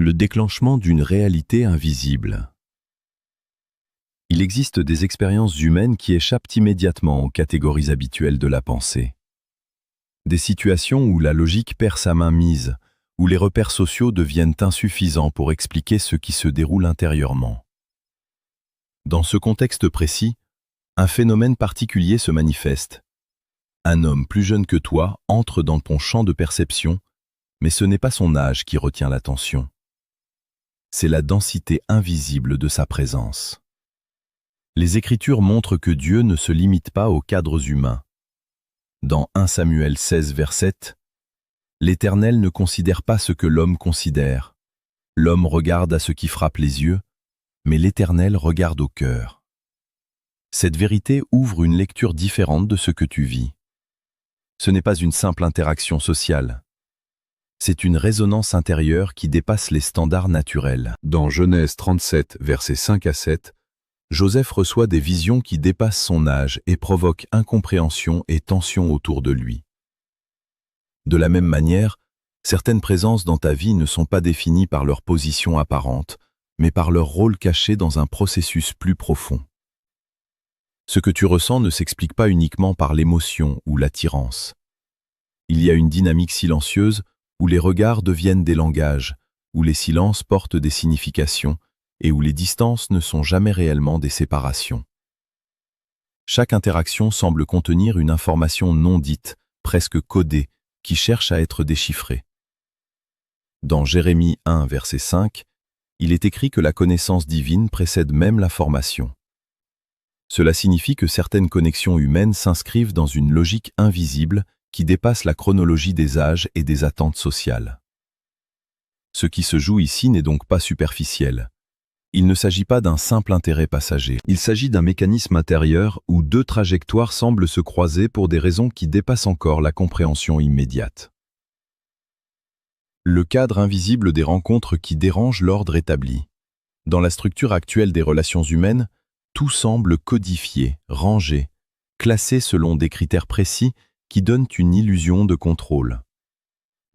Le déclenchement d'une réalité invisible. Il existe des expériences humaines qui échappent immédiatement aux catégories habituelles de la pensée. Des situations où la logique perd sa mainmise, où les repères sociaux deviennent insuffisants pour expliquer ce qui se déroule intérieurement. Dans ce contexte précis, un phénomène particulier se manifeste. Un homme plus jeune que toi entre dans ton champ de perception, mais ce n'est pas son âge qui retient l'attention. C'est la densité invisible de sa présence. Les Écritures montrent que Dieu ne se limite pas aux cadres humains. Dans 1 Samuel 16, verset 7, l'Éternel ne considère pas ce que l'homme considère. L'homme regarde à ce qui frappe les yeux, mais l'Éternel regarde au cœur. Cette vérité ouvre une lecture différente de ce que tu vis. Ce n'est pas une simple interaction sociale. C'est une résonance intérieure qui dépasse les standards naturels. Dans Genèse 37, versets 5 à 7, Joseph reçoit des visions qui dépassent son âge et provoquent incompréhension et tension autour de lui. De la même manière, certaines présences dans ta vie ne sont pas définies par leur position apparente, mais par leur rôle caché dans un processus plus profond. Ce que tu ressens ne s'explique pas uniquement par l'émotion ou l'attirance. Il y a une dynamique silencieuse où les regards deviennent des langages, où les silences portent des significations et où les distances ne sont jamais réellement des séparations. Chaque interaction semble contenir une information non dite, presque codée, qui cherche à être déchiffrée. Dans Jérémie 1, verset 5, il est écrit que la connaissance divine précède même la formation. Cela signifie que certaines connexions humaines s'inscrivent dans une logique invisible qui dépasse la chronologie des âges et des attentes sociales. Ce qui se joue ici n'est donc pas superficiel. Il ne s'agit pas d'un simple intérêt passager. Il s'agit d'un mécanisme intérieur où deux trajectoires semblent se croiser pour des raisons qui dépassent encore la compréhension immédiate. Le cadre invisible des rencontres qui dérange l'ordre établi. Dans la structure actuelle des relations humaines, tout semble codifié, rangé, classé selon des critères précis qui donnent une illusion de contrôle.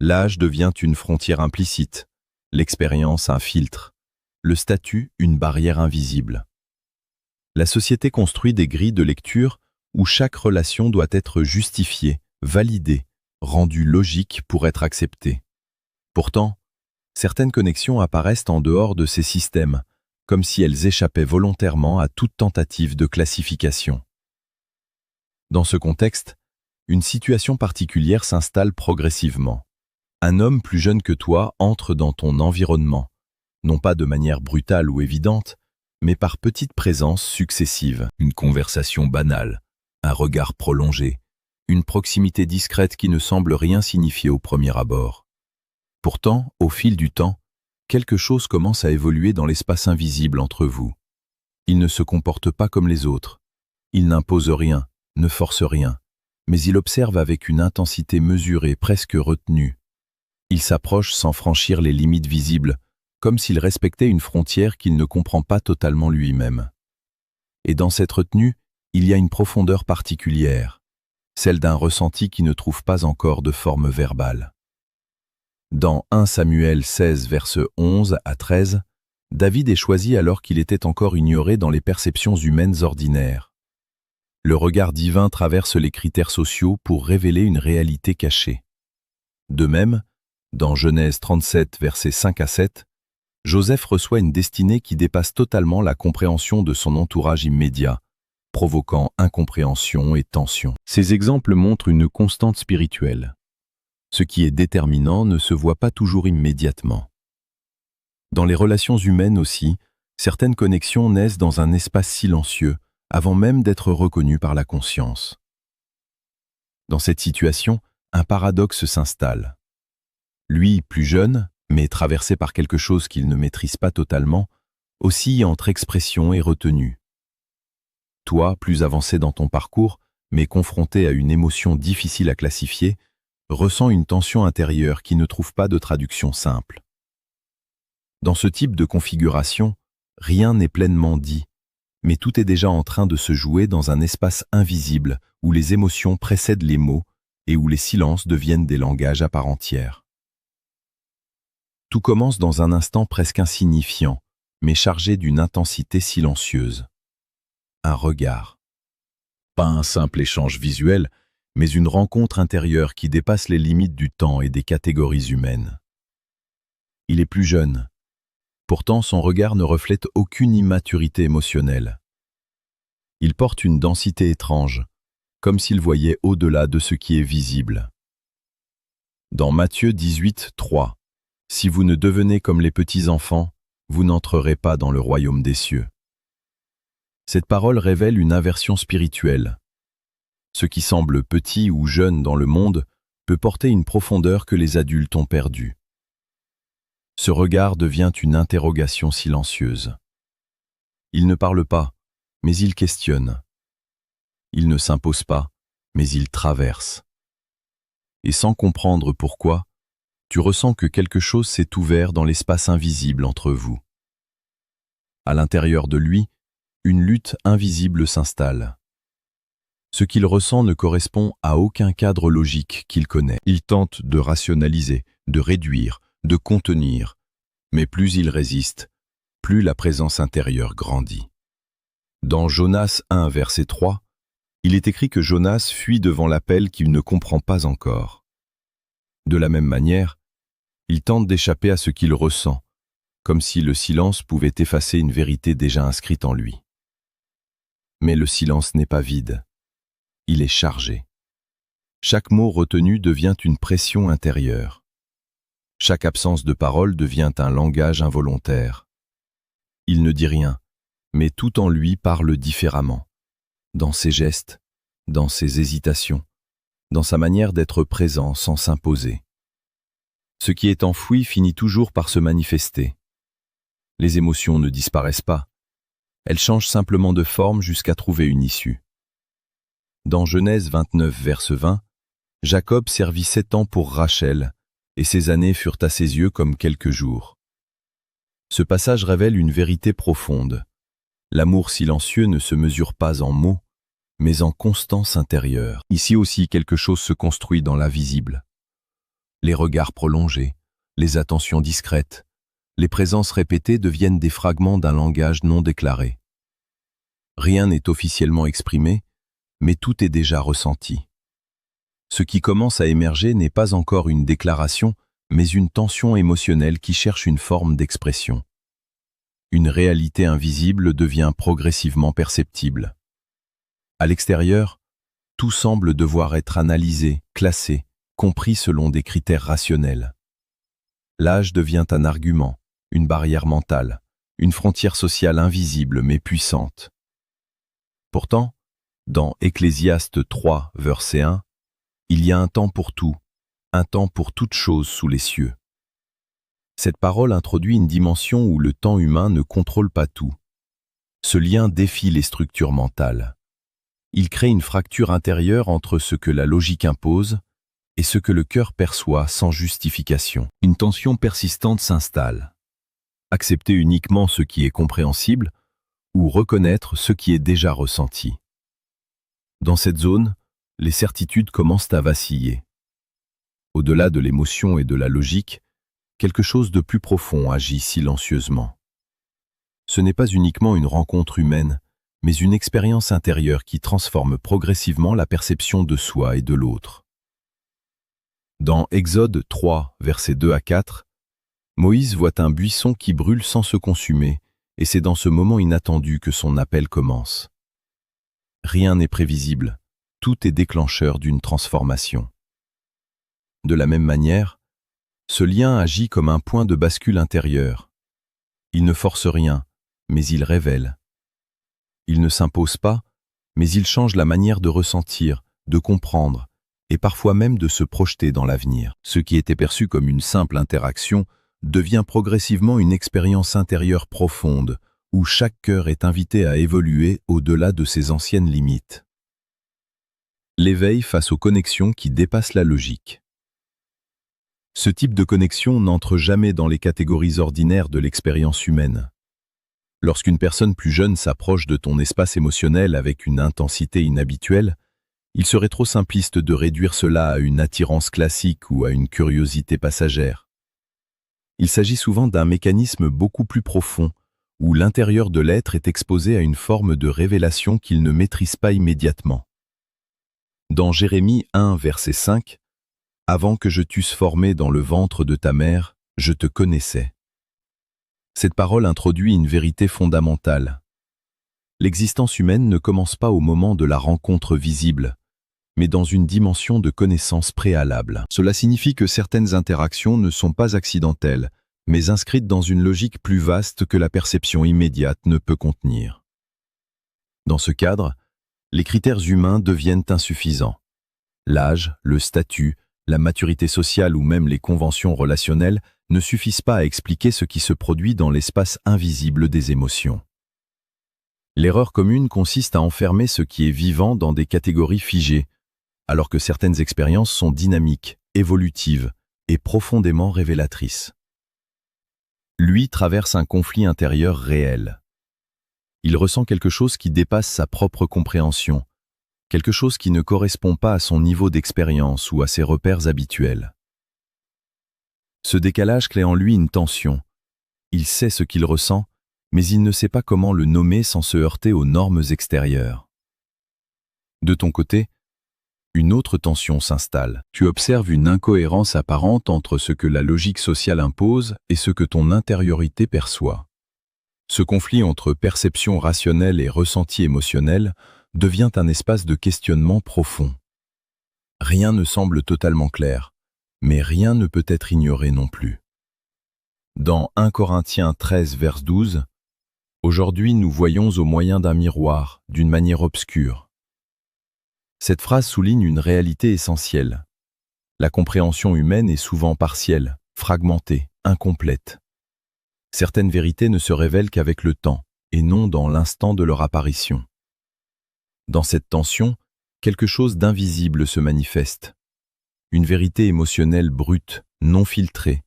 L'âge devient une frontière implicite, l'expérience un filtre, le statut une barrière invisible. La société construit des grilles de lecture où chaque relation doit être justifiée, validée, rendue logique pour être acceptée. Pourtant, certaines connexions apparaissent en dehors de ces systèmes, comme si elles échappaient volontairement à toute tentative de classification. Dans ce contexte, une situation particulière s'installe progressivement. Un homme plus jeune que toi entre dans ton environnement, non pas de manière brutale ou évidente, mais par petites présences successives. Une conversation banale, un regard prolongé, une proximité discrète qui ne semble rien signifier au premier abord. Pourtant, au fil du temps, quelque chose commence à évoluer dans l'espace invisible entre vous. Il ne se comporte pas comme les autres. Il n'impose rien, ne force rien, mais il observe avec une intensité mesurée, presque retenue. Il s'approche sans franchir les limites visibles, comme s'il respectait une frontière qu'il ne comprend pas totalement lui-même. Et dans cette retenue, il y a une profondeur particulière, celle d'un ressenti qui ne trouve pas encore de forme verbale. Dans 1 Samuel 16, versets 11 à 13, David est choisi alors qu'il était encore ignoré dans les perceptions humaines ordinaires. Le regard divin traverse les critères sociaux pour révéler une réalité cachée. De même, dans Genèse 37, versets 5 à 7, Joseph reçoit une destinée qui dépasse totalement la compréhension de son entourage immédiat, provoquant incompréhension et tension. Ces exemples montrent une constante spirituelle. Ce qui est déterminant ne se voit pas toujours immédiatement. Dans les relations humaines aussi, certaines connexions naissent dans un espace silencieux, avant même d'être reconnues par la conscience. Dans cette situation, un paradoxe s'installe. Lui, plus jeune, mais traversé par quelque chose qu'il ne maîtrise pas totalement, oscille entre expression et retenue. Toi, plus avancé dans ton parcours, mais confronté à une émotion difficile à classifier, ressent une tension intérieure qui ne trouve pas de traduction simple. Dans ce type de configuration, rien n'est pleinement dit, mais tout est déjà en train de se jouer dans un espace invisible où les émotions précèdent les mots et où les silences deviennent des langages à part entière. Tout commence dans un instant presque insignifiant, mais chargé d'une intensité silencieuse. Un regard. Pas un simple échange visuel, mais une rencontre intérieure qui dépasse les limites du temps et des catégories humaines. Il est plus jeune. Pourtant, son regard ne reflète aucune immaturité émotionnelle. Il porte une densité étrange, comme s'il voyait au-delà de ce qui est visible. Dans Matthieu 18, 3, « Si vous ne devenez comme les petits enfants, vous n'entrerez pas dans le royaume des cieux. » Cette parole révèle une inversion spirituelle. Ce qui semble petit ou jeune dans le monde peut porter une profondeur que les adultes ont perdue. Ce regard devient une interrogation silencieuse. Il ne parle pas, mais il questionne. Il ne s'impose pas, mais il traverse. Et sans comprendre pourquoi, tu ressens que quelque chose s'est ouvert dans l'espace invisible entre vous. À l'intérieur de lui, une lutte invisible s'installe. Ce qu'il ressent ne correspond à aucun cadre logique qu'il connaît. Il tente de rationaliser, de réduire, de contenir, mais plus il résiste, plus la présence intérieure grandit. Dans Jonas 1, verset 3, il est écrit que Jonas fuit devant l'appel qu'il ne comprend pas encore. De la même manière, il tente d'échapper à ce qu'il ressent, comme si le silence pouvait effacer une vérité déjà inscrite en lui. Mais le silence n'est pas vide, il est chargé. Chaque mot retenu devient une pression intérieure. Chaque absence de parole devient un langage involontaire. Il ne dit rien, mais tout en lui parle différemment, dans ses gestes, dans ses hésitations, dans sa manière d'être présent sans s'imposer. Ce qui est enfoui finit toujours par se manifester. Les émotions ne disparaissent pas, elles changent simplement de forme jusqu'à trouver une issue. Dans Genèse 29, verset 20, Jacob servit 7 ans pour Rachel, et ces années furent à ses yeux comme quelques jours. Ce passage révèle une vérité profonde. L'amour silencieux ne se mesure pas en mots, mais en constance intérieure. Ici aussi, quelque chose se construit dans l'invisible. Les regards prolongés, les attentions discrètes, les présences répétées deviennent des fragments d'un langage non déclaré. Rien n'est officiellement exprimé, mais tout est déjà ressenti. Ce qui commence à émerger n'est pas encore une déclaration, mais une tension émotionnelle qui cherche une forme d'expression. Une réalité invisible devient progressivement perceptible. À l'extérieur, tout semble devoir être analysé, classé, compris selon des critères rationnels. L'âge devient un argument, une barrière mentale, une frontière sociale invisible mais puissante. Pourtant, dans Ecclésiaste 3, verset 1, il y a un temps pour tout, un temps pour toute chose sous les cieux. Cette parole introduit une dimension où le temps humain ne contrôle pas tout. Ce lien défie les structures mentales. Il crée une fracture intérieure entre ce que la logique impose et ce que le cœur perçoit sans justification. Une tension persistante s'installe. Accepter uniquement ce qui est compréhensible ou reconnaître ce qui est déjà ressenti. Dans cette zone, les certitudes commencent à vaciller. Au-delà de l'émotion et de la logique, quelque chose de plus profond agit silencieusement. Ce n'est pas uniquement une rencontre humaine, mais une expérience intérieure qui transforme progressivement la perception de soi et de l'autre. Dans Exode 3, versets 2 à 4, Moïse voit un buisson qui brûle sans se consumer, et c'est dans ce moment inattendu que son appel commence. Rien n'est prévisible. Tout est déclencheur d'une transformation. De la même manière, ce lien agit comme un point de bascule intérieur. Il ne force rien, mais il révèle. Il ne s'impose pas, mais il change la manière de ressentir, de comprendre, et parfois même de se projeter dans l'avenir. Ce qui était perçu comme une simple interaction devient progressivement une expérience intérieure profonde, où chaque cœur est invité à évoluer au-delà de ses anciennes limites. L'éveil face aux connexions qui dépassent la logique. Ce type de connexion n'entre jamais dans les catégories ordinaires de l'expérience humaine. Lorsqu'une personne plus jeune s'approche de ton espace émotionnel avec une intensité inhabituelle, il serait trop simpliste de réduire cela à une attirance classique ou à une curiosité passagère. Il s'agit souvent d'un mécanisme beaucoup plus profond, où l'intérieur de l'être est exposé à une forme de révélation qu'il ne maîtrise pas immédiatement. Dans Jérémie 1, verset 5, « Avant que je t'eusse formé dans le ventre de ta mère, je te connaissais. » Cette parole introduit une vérité fondamentale. L'existence humaine ne commence pas au moment de la rencontre visible, mais dans une dimension de connaissance préalable. Cela signifie que certaines interactions ne sont pas accidentelles, mais inscrites dans une logique plus vaste que la perception immédiate ne peut contenir. Dans ce cadre, les critères humains deviennent insuffisants. L'âge, le statut, la maturité sociale ou même les conventions relationnelles ne suffisent pas à expliquer ce qui se produit dans l'espace invisible des émotions. L'erreur commune consiste à enfermer ce qui est vivant dans des catégories figées, alors que certaines expériences sont dynamiques, évolutives et profondément révélatrices. Lui traverse un conflit intérieur réel. Il ressent quelque chose qui dépasse sa propre compréhension, quelque chose qui ne correspond pas à son niveau d'expérience ou à ses repères habituels. Ce décalage crée en lui une tension. Il sait ce qu'il ressent, mais il ne sait pas comment le nommer sans se heurter aux normes extérieures. De ton côté, une autre tension s'installe. Tu observes une incohérence apparente entre ce que la logique sociale impose et ce que ton intériorité perçoit. Ce conflit entre perception rationnelle et ressenti émotionnel devient un espace de questionnement profond. Rien ne semble totalement clair, mais rien ne peut être ignoré non plus. Dans 1 Corinthiens 13, vers 12, « Aujourd'hui nous voyons au moyen d'un miroir, d'une manière obscure. » Cette phrase souligne une réalité essentielle. La compréhension humaine est souvent partielle, fragmentée, incomplète. Certaines vérités ne se révèlent qu'avec le temps, et non dans l'instant de leur apparition. Dans cette tension, quelque chose d'invisible se manifeste. Une vérité émotionnelle brute, non filtrée,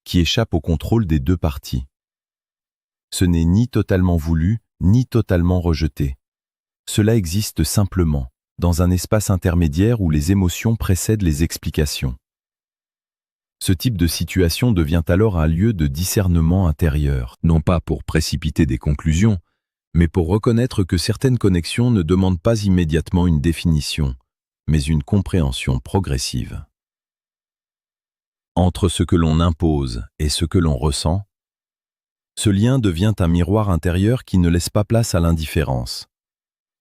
qui échappe au contrôle des deux parties. Ce n'est ni totalement voulu, ni totalement rejeté. Cela existe simplement, dans un espace intermédiaire où les émotions précèdent les explications. Ce type de situation devient alors un lieu de discernement intérieur, non pas pour précipiter des conclusions, mais pour reconnaître que certaines connexions ne demandent pas immédiatement une définition, mais une compréhension progressive. Entre ce que l'on impose et ce que l'on ressent, ce lien devient un miroir intérieur qui ne laisse pas place à l'indifférence.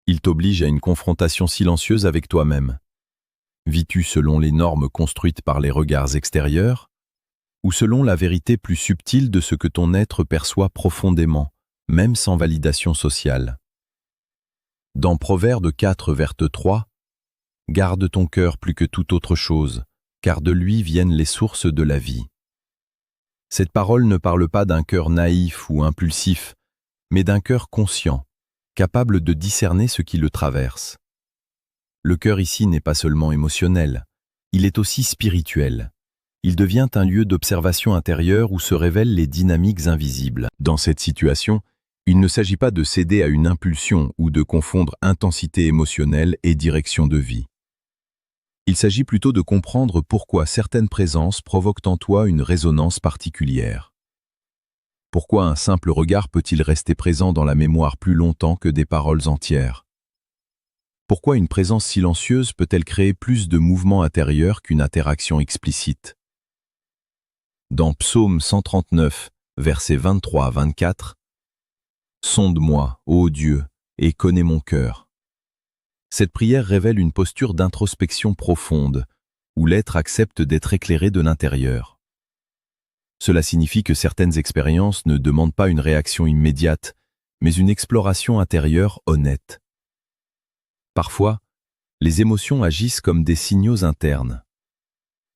Il t'oblige à une confrontation silencieuse avec toi-même. Vis-tu selon les normes construites par les regards extérieurs, ou selon la vérité plus subtile de ce que ton être perçoit profondément, même sans validation sociale? Dans Proverbe 4, verset 3, « Garde ton cœur plus que toute autre chose, car de lui viennent les sources de la vie. » Cette parole ne parle pas d'un cœur naïf ou impulsif, mais d'un cœur conscient, capable de discerner ce qui le traverse. Le cœur ici n'est pas seulement émotionnel, il est aussi spirituel. Il devient un lieu d'observation intérieure où se révèlent les dynamiques invisibles. Dans cette situation, il ne s'agit pas de céder à une impulsion ou de confondre intensité émotionnelle et direction de vie. Il s'agit plutôt de comprendre pourquoi certaines présences provoquent en toi une résonance particulière. Pourquoi un simple regard peut-il rester présent dans la mémoire plus longtemps que des paroles entières? Pourquoi une présence silencieuse peut-elle créer plus de mouvement intérieur qu'une interaction explicite? Dans Psaume 139, versets 23 à 24, « Sonde-moi, ô Dieu, et connais mon cœur. » Cette prière révèle une posture d'introspection profonde, où l'être accepte d'être éclairé de l'intérieur. Cela signifie que certaines expériences ne demandent pas une réaction immédiate, mais une exploration intérieure honnête. Parfois, les émotions agissent comme des signaux internes.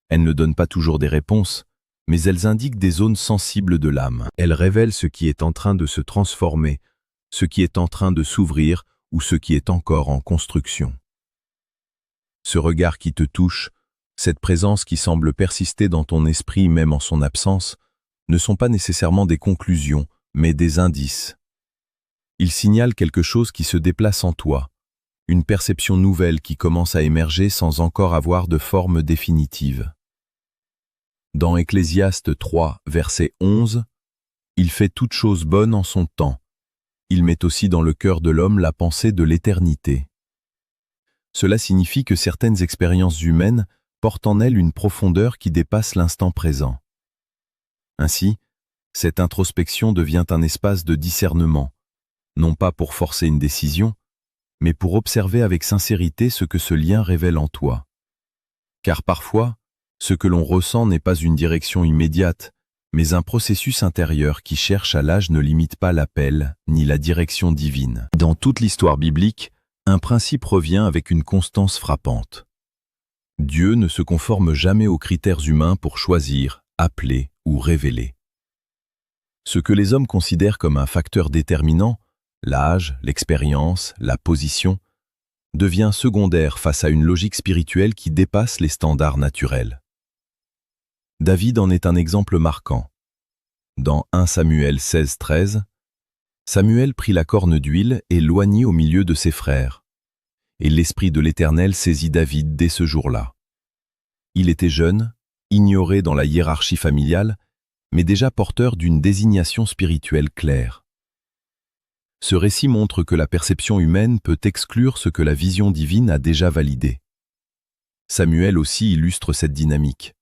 Elles ne donnent pas toujours des réponses, mais elles indiquent des zones sensibles de l'âme. Elles révèlent ce qui est en train de se transformer, ce qui est en train de s'ouvrir ou ce qui est encore en construction. Ce regard qui te touche, cette présence qui semble persister dans ton esprit même en son absence, ne sont pas nécessairement des conclusions, mais des indices. Ils signalent quelque chose qui se déplace en toi, une perception nouvelle qui commence à émerger sans encore avoir de forme définitive. Dans Ecclésiaste 3, verset 11, « Il fait toute chose bonne en son temps. Il met aussi dans le cœur de l'homme la pensée de l'éternité. » Cela signifie que certaines expériences humaines portent en elles une profondeur qui dépasse l'instant présent. Ainsi, cette introspection devient un espace de discernement, non pas pour forcer une décision, mais pour observer avec sincérité ce que ce lien révèle en toi. Car parfois, ce que l'on ressent n'est pas une direction immédiate, mais un processus intérieur qui cherche à l'âge ne limite pas l'appel ni la direction divine. Dans toute l'histoire biblique, un principe revient avec une constance frappante. Dieu ne se conforme jamais aux critères humains pour choisir, appeler ou révéler. Ce que les hommes considèrent comme un facteur déterminant, l'âge, l'expérience, la position, devient secondaire face à une logique spirituelle qui dépasse les standards naturels. David en est un exemple marquant. Dans 1 Samuel 16-13, Samuel prit la corne d'huile et l'oignit au milieu de ses frères. Et l'Esprit de l'Éternel saisit David dès ce jour-là. Il était jeune, ignoré dans la hiérarchie familiale, mais déjà porteur d'une désignation spirituelle claire. Ce récit montre que la perception humaine peut exclure ce que la vision divine a déjà validé. Samuel aussi illustre cette dynamique.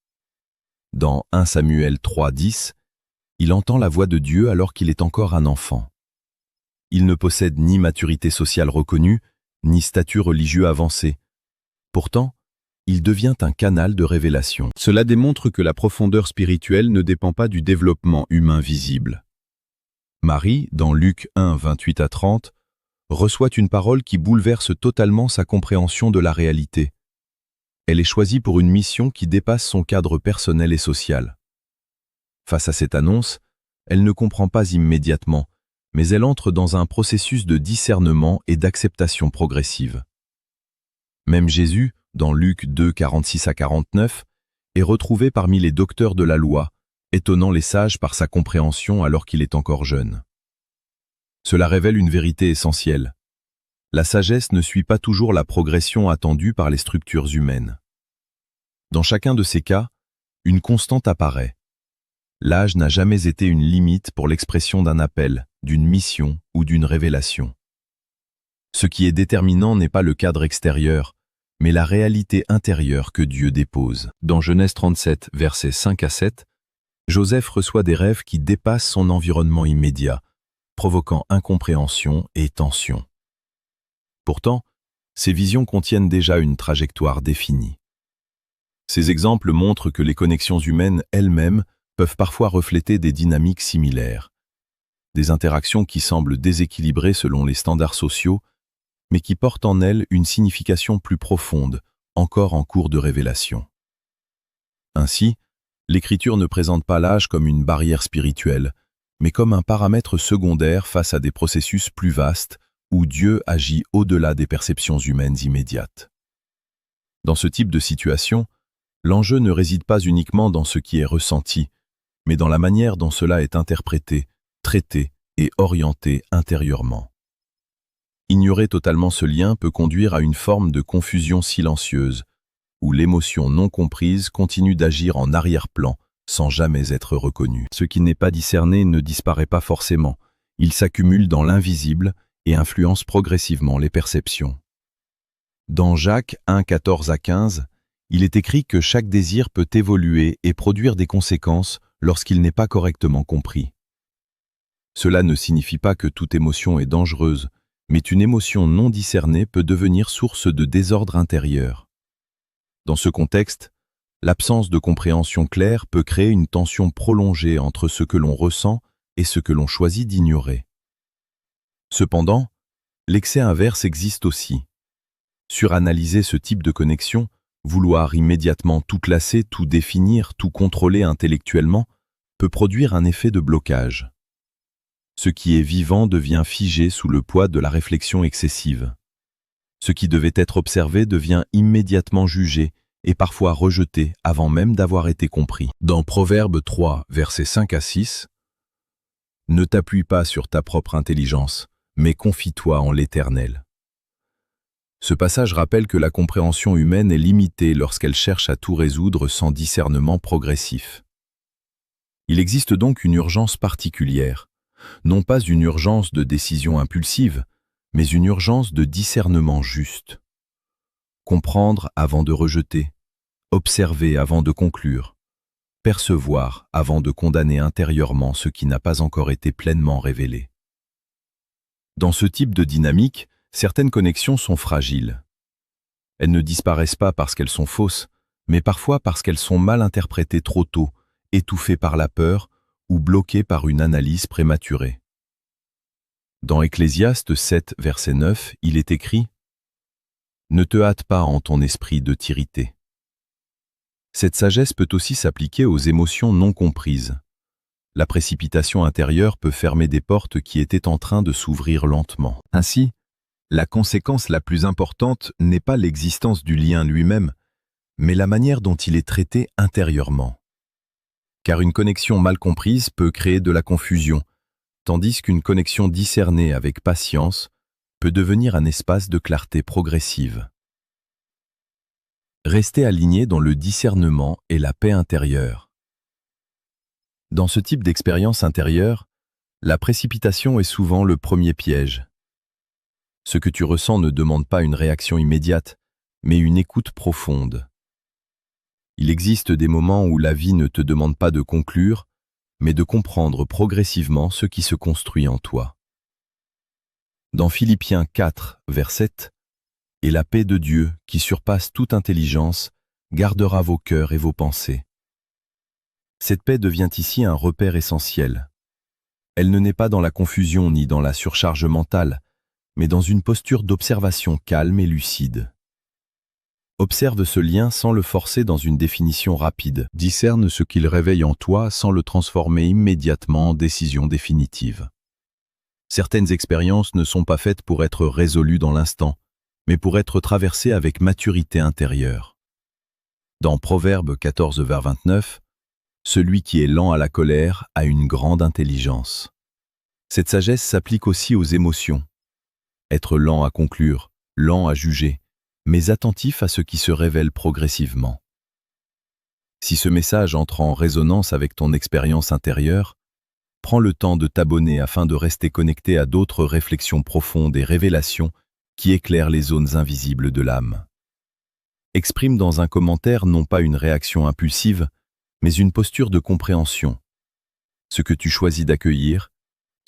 Dans 1 Samuel 3-10, il entend la voix de Dieu alors qu'il est encore un enfant. Il ne possède ni maturité sociale reconnue, ni statut religieux avancé. Pourtant, il devient un canal de révélation. Cela démontre que la profondeur spirituelle ne dépend pas du développement humain visible. Marie, dans Luc 1, 28-30, reçoit une parole qui bouleverse totalement sa compréhension de la réalité. Elle est choisie pour une mission qui dépasse son cadre personnel et social. Face à cette annonce, elle ne comprend pas immédiatement, mais elle entre dans un processus de discernement et d'acceptation progressive. Même Jésus, dans Luc 2, 46-49, est retrouvé parmi les docteurs de la loi, étonnant les sages par sa compréhension alors qu'il est encore jeune. Cela révèle une vérité essentielle. La sagesse ne suit pas toujours la progression attendue par les structures humaines. Dans chacun de ces cas, une constante apparaît. L'âge n'a jamais été une limite pour l'expression d'un appel, d'une mission ou d'une révélation. Ce qui est déterminant n'est pas le cadre extérieur, mais la réalité intérieure que Dieu dépose. Dans Genèse 37, versets 5-7, Joseph reçoit des rêves qui dépassent son environnement immédiat, provoquant incompréhension et tension. Pourtant, ces visions contiennent déjà une trajectoire définie. Ces exemples montrent que les connexions humaines elles-mêmes peuvent parfois refléter des dynamiques similaires. Des interactions qui semblent déséquilibrées selon les standards sociaux, mais qui portent en elles une signification plus profonde, encore en cours de révélation. Ainsi, l'Écriture ne présente pas l'âge comme une barrière spirituelle, mais comme un paramètre secondaire face à des processus plus vastes où Dieu agit au-delà des perceptions humaines immédiates. Dans ce type de situation, l'enjeu ne réside pas uniquement dans ce qui est ressenti, mais dans la manière dont cela est interprété, traité et orienté intérieurement. Ignorer totalement ce lien peut conduire à une forme de confusion silencieuse, où l'émotion non comprise continue d'agir en arrière-plan sans jamais être reconnue. Ce qui n'est pas discerné ne disparaît pas forcément, il s'accumule dans l'invisible et influence progressivement les perceptions. Dans Jacques 1, 14-15, il est écrit que chaque désir peut évoluer et produire des conséquences lorsqu'il n'est pas correctement compris. Cela ne signifie pas que toute émotion est dangereuse, mais une émotion non discernée peut devenir source de désordre intérieur. Dans ce contexte, l'absence de compréhension claire peut créer une tension prolongée entre ce que l'on ressent et ce que l'on choisit d'ignorer. Cependant, l'excès inverse existe aussi. Suranalyser ce type de connexion, vouloir immédiatement tout classer, tout définir, tout contrôler intellectuellement, peut produire un effet de blocage. Ce qui est vivant devient figé sous le poids de la réflexion excessive. Ce qui devait être observé devient immédiatement jugé et parfois rejeté avant même d'avoir été compris. Dans Proverbe 3, versets 5-6, « Ne t'appuie pas sur ta propre intelligence, mais confie-toi en l'Éternel. Ce passage rappelle que la compréhension humaine est limitée lorsqu'elle cherche à tout résoudre sans discernement progressif. Il existe donc une urgence particulière, non pas une urgence de décision impulsive, mais une urgence de discernement juste. Comprendre avant de rejeter, observer avant de conclure, percevoir avant de condamner intérieurement ce qui n'a pas encore été pleinement révélé. Dans ce type de dynamique, certaines connexions sont fragiles. Elles ne disparaissent pas parce qu'elles sont fausses, mais parfois parce qu'elles sont mal interprétées trop tôt, étouffées par la peur ou bloquées par une analyse prématurée. Dans Ecclésiaste 7, verset 9, il est écrit « Ne te hâte pas en ton esprit de t'irriter ». Cette sagesse peut aussi s'appliquer aux émotions non comprises. La précipitation intérieure peut fermer des portes qui étaient en train de s'ouvrir lentement. Ainsi, la conséquence la plus importante n'est pas l'existence du lien lui-même, mais la manière dont il est traité intérieurement. Car une connexion mal comprise peut créer de la confusion, tandis qu'une connexion discernée avec patience peut devenir un espace de clarté progressive. Rester aligné dans le discernement et la paix intérieure. Dans ce type d'expérience intérieure, la précipitation est souvent le premier piège. Ce que tu ressens ne demande pas une réaction immédiate, mais une écoute profonde. Il existe des moments où la vie ne te demande pas de conclure, mais de comprendre progressivement ce qui se construit en toi. Dans Philippiens 4, verset 7, « Et la paix de Dieu, qui surpasse toute intelligence, gardera vos cœurs et vos pensées. » Cette paix devient ici un repère essentiel. Elle ne naît pas dans la confusion ni dans la surcharge mentale, mais dans une posture d'observation calme et lucide. Observe ce lien sans le forcer dans une définition rapide. Discerne ce qu'il réveille en toi sans le transformer immédiatement en décision définitive. Certaines expériences ne sont pas faites pour être résolues dans l'instant, mais pour être traversées avec maturité intérieure. Dans Proverbe 14, vers 29, « Celui qui est lent à la colère a une grande intelligence. » Cette sagesse s'applique aussi aux émotions. Être lent à conclure, lent à juger, mais attentif à ce qui se révèle progressivement. Si ce message entre en résonance avec ton expérience intérieure, prends le temps de t'abonner afin de rester connecté à d'autres réflexions profondes et révélations qui éclairent les zones invisibles de l'âme. Exprime dans un commentaire non pas une réaction impulsive, mais une posture de compréhension. Ce que tu choisis d'accueillir,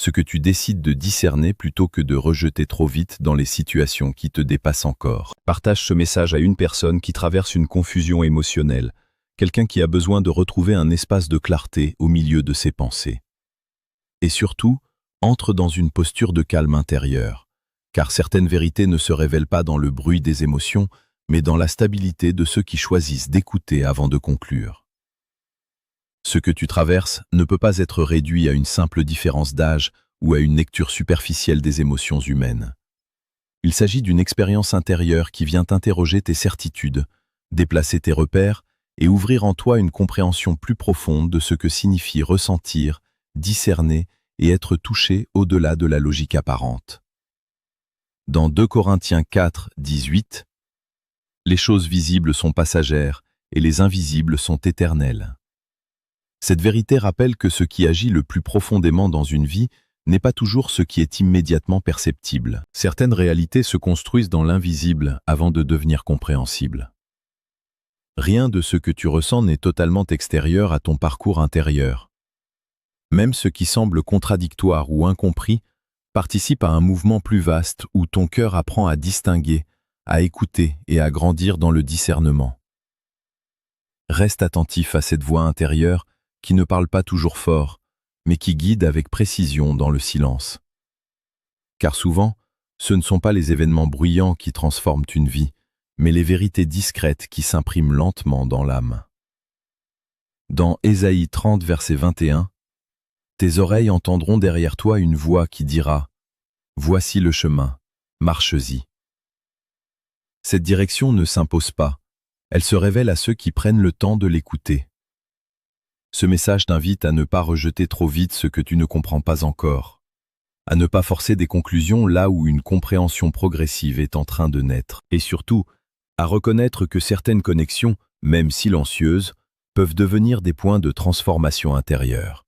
ce que tu décides de discerner plutôt que de rejeter trop vite dans les situations qui te dépassent encore. Partage ce message à une personne qui traverse une confusion émotionnelle, quelqu'un qui a besoin de retrouver un espace de clarté au milieu de ses pensées. Et surtout, entre dans une posture de calme intérieur, car certaines vérités ne se révèlent pas dans le bruit des émotions, mais dans la stabilité de ceux qui choisissent d'écouter avant de conclure. Ce que tu traverses ne peut pas être réduit à une simple différence d'âge ou à une lecture superficielle des émotions humaines. Il s'agit d'une expérience intérieure qui vient interroger tes certitudes, déplacer tes repères et ouvrir en toi une compréhension plus profonde de ce que signifie ressentir, discerner et être touché au-delà de la logique apparente. Dans 2 Corinthiens 4, 18, « Les choses visibles sont passagères et les invisibles sont éternelles. » Cette vérité rappelle que ce qui agit le plus profondément dans une vie n'est pas toujours ce qui est immédiatement perceptible. Certaines réalités se construisent dans l'invisible avant de devenir compréhensibles. Rien de ce que tu ressens n'est totalement extérieur à ton parcours intérieur. Même ce qui semble contradictoire ou incompris participe à un mouvement plus vaste où ton cœur apprend à distinguer, à écouter et à grandir dans le discernement. Reste attentif à cette voix intérieure qui ne parle pas toujours fort, mais qui guide avec précision dans le silence. Car souvent, ce ne sont pas les événements bruyants qui transforment une vie, mais les vérités discrètes qui s'impriment lentement dans l'âme. Dans Ésaïe 30, verset 21, « Tes oreilles entendront derrière toi une voix qui dira « Voici le chemin, marche-y ». Cette direction ne s'impose pas, elle se révèle à ceux qui prennent le temps de l'écouter. Ce message t'invite à ne pas rejeter trop vite ce que tu ne comprends pas encore. à ne pas forcer des conclusions là où une compréhension progressive est en train de naître, et surtout, à reconnaître que certaines connexions, même silencieuses, peuvent devenir des points de transformation intérieure.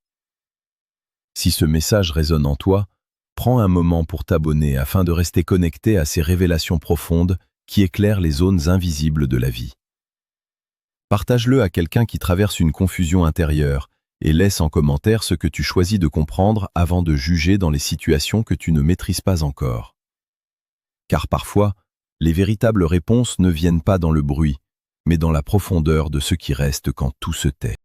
Si ce message résonne en toi, prends un moment pour t'abonner afin de rester connecté à ces révélations profondes qui éclairent les zones invisibles de la vie. Partage-le à quelqu'un qui traverse une confusion intérieure et laisse en commentaire ce que tu choisis de comprendre avant de juger dans les situations que tu ne maîtrises pas encore. Car parfois, les véritables réponses ne viennent pas dans le bruit, mais dans la profondeur de ce qui reste quand tout se tait.